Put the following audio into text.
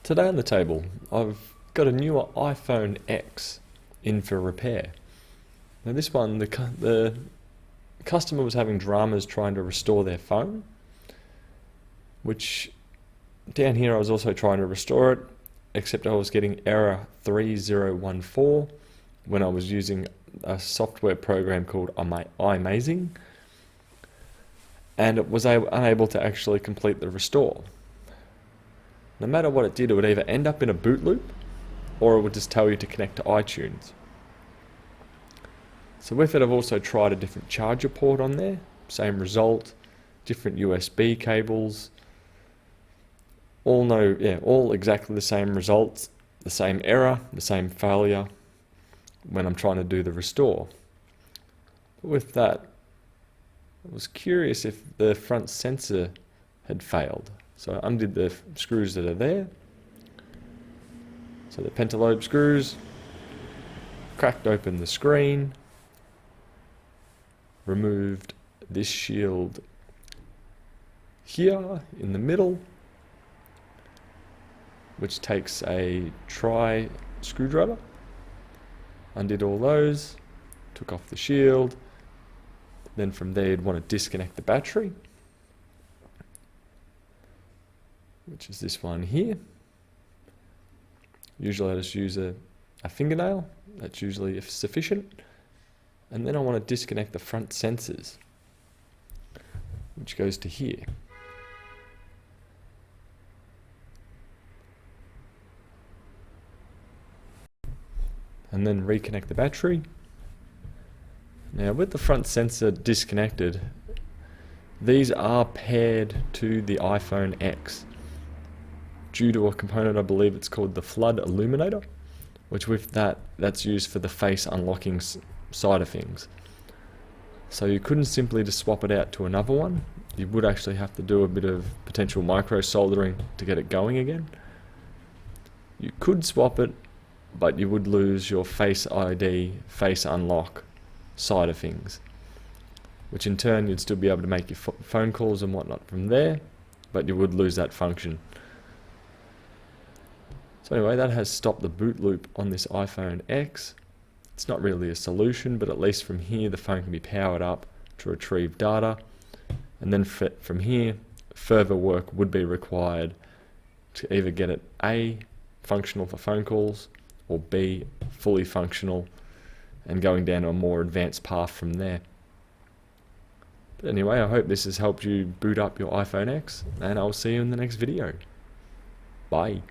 Today on the table, I've got a newer iPhone X in for repair. Now this one, the customer was having dramas trying to restore their phone, which down here I was also trying to restore it, except I was getting error 3014 when I was using a software program called iMazing, and it was unable to actually complete the restore. No matter what it did, it would either end up in a boot loop or it would just tell you to connect to iTunes. So with it, I've also tried a different charger port on there, same result, different USB cables, all exactly the same results, the same error, the same failure when I'm trying to do the restore. But with that, I was curious if the front sensor had failed. So I undid the screws that are there. So the pentalobe screws, cracked open the screen, removed this shield here in the middle, which takes a tri screwdriver. Undid all those, took off the shield. Then from there you'd want to disconnect the battery, which is this one here. Usually I just use a fingernail, that's usually sufficient. And then I want to disconnect the front sensors, which goes to here. And then reconnect the battery. Now with the front sensor disconnected, these are paired to the iPhone X due to a component, I believe it's called the flood illuminator, which with that's used for the face unlocking side of things. So you couldn't simply just swap it out to another one. You would actually have to do a bit of potential micro soldering to get it going again. You could swap it, but you would lose your Face ID, face unlock side of things, which in turn you'd still be able to make your phone calls and whatnot from there, but you would lose that function. So anyway, that has stopped the boot loop on this iPhone X. It's not really a solution, but at least from here the phone can be powered up to retrieve data, and then from here further work would be required to either get it A, functional for phone calls, or B, fully functional and going down to a more advanced path from there. But anyway, I hope this has helped you boot up your iPhone X, and I'll see you in the next video. Bye.